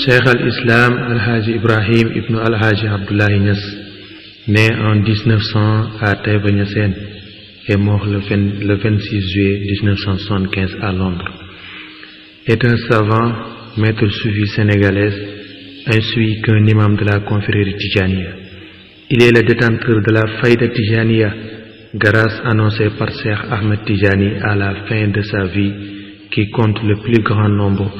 Cheikh al-Islam Al-Haji Ibrahim ibn Al-Haji Abdoulaye Niass, né en 1900 à Taïba Niassène, est mort le 26 juillet 1975 à Londres, est un savant, maître soufi sénégalaise, ainsi qu'un imam de la confrérie Tijaniya. Il est le détenteur de la Faïda Tijaniya, grâce annoncée par Cheikh Ahmed Tijani à la fin de sa vie, qui compte le plus grand nombre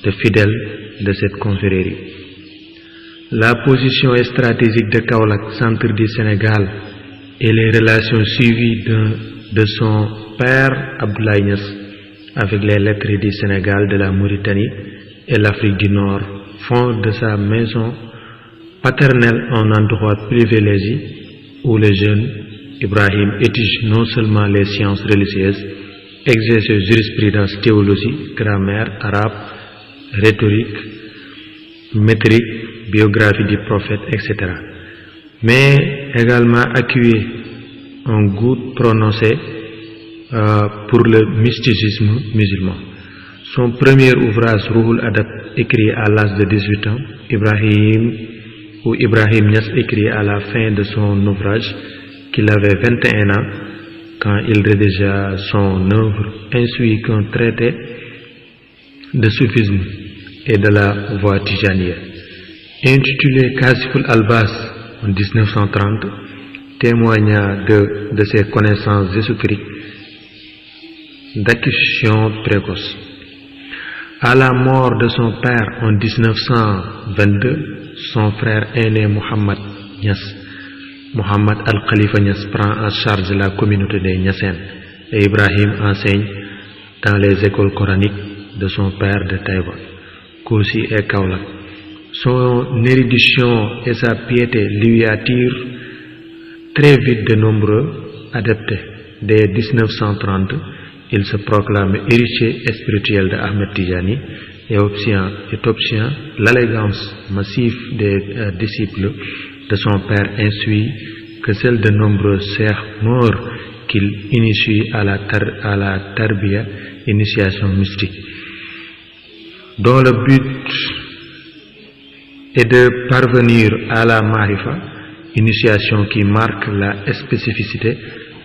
de fidèles de cette confrérie. La position stratégique de Kaolack, centre du Sénégal, et les relations suivies de son père Abdoulaye Niass avec les lettrés du Sénégal, de la Mauritanie et l'Afrique du Nord font de sa maison paternelle un endroit privilégié où le jeune Ibrahim étudie non seulement les sciences religieuses, exerce jurisprudence, théologie, grammaire, arabe, rhétorique, métrique, biographie du prophète, etc. mais également accueilli un goût prononcé pour le mysticisme musulman. Son premier ouvrage, Ruhul Adab, écrit à l'âge de 18 ans, Ibrahim Niass écrit à la fin de son ouvrage qu'il avait 21 ans quand il rédigea son œuvre, ainsi qu'un traité de soufisme et de la voie tijaniya, intitulé Kashiful Albas en 1930, témoignant de ses connaissances ésotériques d'acquisition précoce. À la mort de son père en 1922, son frère aîné Mohamed Al-Khalifa Niass prend en charge la communauté des Niassènes et Ibrahim enseigne dans les écoles coraniques de son père de Taïba, Koussi et Kaolack. Son érudition et sa piété lui attirent très vite de nombreux adeptes. Dès 1930, il se proclame héritier spirituel de Ahmed Tijani et obtient l'allégance massive des disciples de son père, ainsi que celle de nombreux cheikh morts qu'il initie à la tarbiya, initiation mystique, dont le but est de parvenir à la marifa, initiation qui marque la spécificité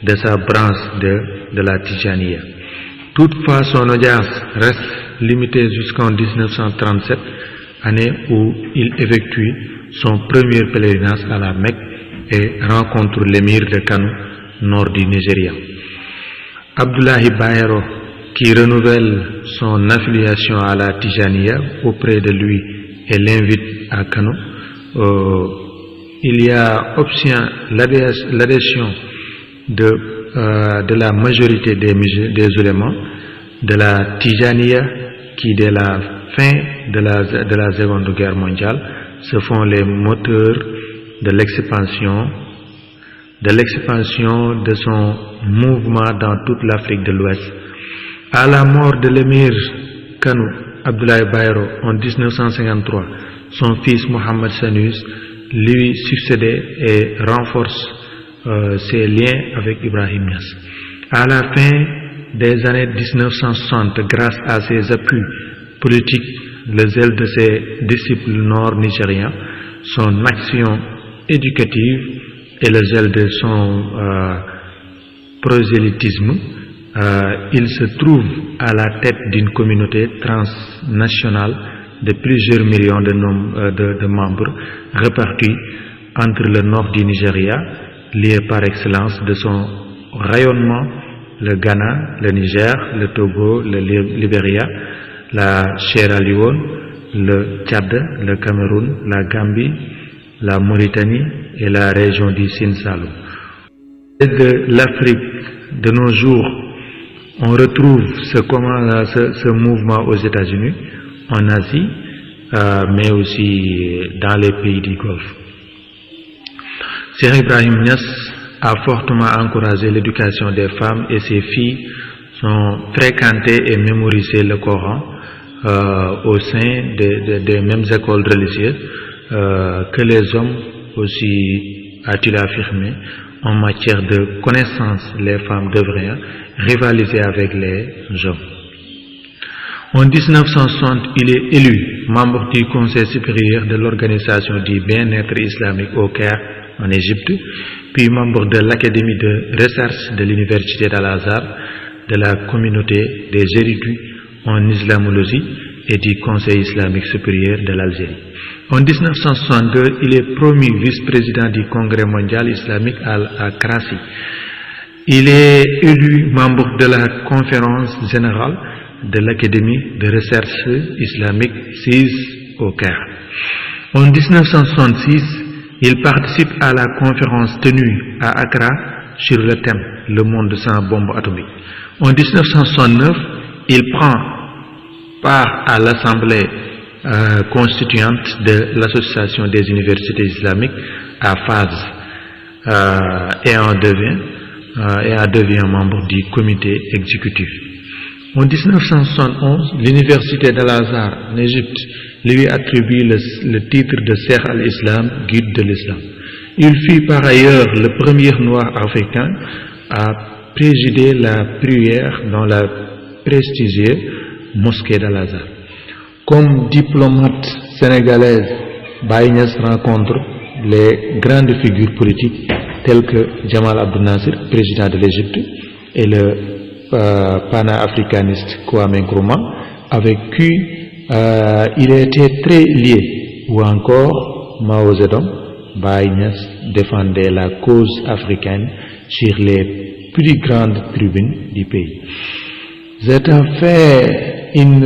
de sa branche de la Tijaniya. Toutefois, son audience reste limitée jusqu'en 1937, année où il effectue son premier pèlerinage à la Mecque et rencontre l'émir de Kano, nord du Nigeria. Abdoulaye Bayero, qui renouvelle son affiliation à la Tijaniya auprès de lui et l'invite à Kano, il y a obtient l'adhésion de la majorité des ulémas de la Tijaniya qui, dès la fin de la Seconde Guerre mondiale, se font les moteurs de l'expansion de son mouvement dans toute l'Afrique de l'Ouest. À la mort de l'émir Kano, Abdoulaye Bayero, en 1953, son fils Mohamed Sanus lui succédait et renforce ses liens avec Ibrahim Niass. À la fin des années 1960, grâce à ses appuis politiques, le zèle de ses disciples nord-nigériens, son action éducative et le zèle de son prosélytisme, il se trouve à la tête d'une communauté transnationale de plusieurs millions de membres répartis entre le nord du Nigeria, lié par excellence de son rayonnement, le Ghana, le Niger, le Togo, le Libéria, la Sierra Leone, le Tchad, le Cameroun, la Gambie, la Mauritanie et la région du Sine Saloum. De l'Afrique de nos jours, on retrouve ce mouvement aux États-Unis, en Asie, mais aussi dans les pays du Golfe. Cheikh Ibrahim Niass a fortement encouragé l'éducation des femmes et ses filles ont fréquenté et mémorisé le Coran au sein des mêmes écoles religieuses que les hommes aussi, a-t-il affirmé. En matière de connaissance, les femmes devraient rivaliser avec les hommes. En 1960, il est élu membre du Conseil supérieur de l'Organisation du bien-être islamique au Caire en Égypte, puis membre de l'Académie de recherche de l'Université d'Al-Azhar, de la communauté des érudits en islamologie et du Conseil islamique supérieur de l'Algérie. En 1962, il est promu vice-président du Congrès mondial islamique à Karachi. Il est élu membre de la conférence générale de l'Académie de recherche islamique CIS au Caire. En 1966, il participe à la conférence tenue à Accra sur le thème « Le monde sans bombe atomique ». En 1969, il prend part à l'Assemblée constituante de l'Association des universités islamiques à Fès et en devient membre du comité exécutif. En 1971, l'Université d'Al-Azhar en Égypte lui attribue le titre de Cheikh al-Islam, guide de l'Islam. Il fut par ailleurs le premier noir africain à présider la prière dans la prestigieuse mosquée d'Al-Azhar. Comme diplomate sénégalaise, Baye Niass rencontre les grandes figures politiques telles que Jamal Abdel Nasser, président de l'Égypte, et le panafricaniste Kwame Nkrumah, avec qui il était très lié, ou encore Mao Zedong. Baye Niass défendait la cause africaine sur les plus grandes tribunes du pays. C'est un fait une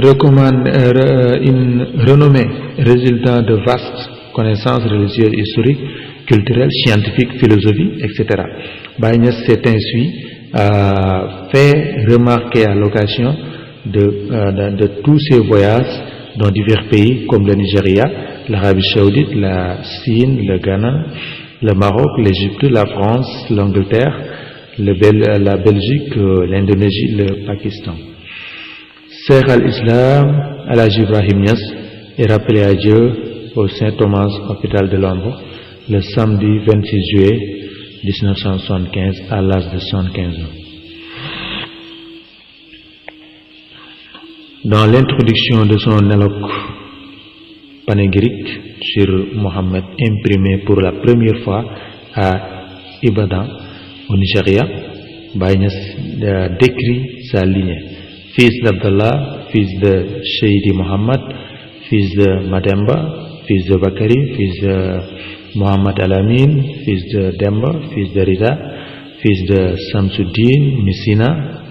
renommée résultant de vastes connaissances religieuses, historiques, culturelles, scientifiques, philosophiques, etc. Baye Niass s'est ainsi fait remarquer à l'occasion de tous ses voyages dans divers pays comme le Nigeria, l'Arabie Saoudite, la Chine, le Ghana, le Maroc, l'Égypte, la France, l'Angleterre, la Belgique, l'Indonésie, le Pakistan. Cheikh al-Islam, Al-Hajj Ibrahim Niass, est rappelé à Dieu au Saint Thomas, hôpital de Londres, le samedi 26 juillet 1975 à l'âge de 75 ans. Dans l'introduction de son éloque panégyrique sur Mohammed, imprimé pour la première fois à Ibadan, au Nigeria, Baye Niass décrit sa lignée. Fils d'Abdallah, fils de Seydi Mohammed, fils de Mademba, fils de Bakari, fils de Mohammed Al-Amin, fils de Demba, fils de Rida, fils de Samsuddin Messina,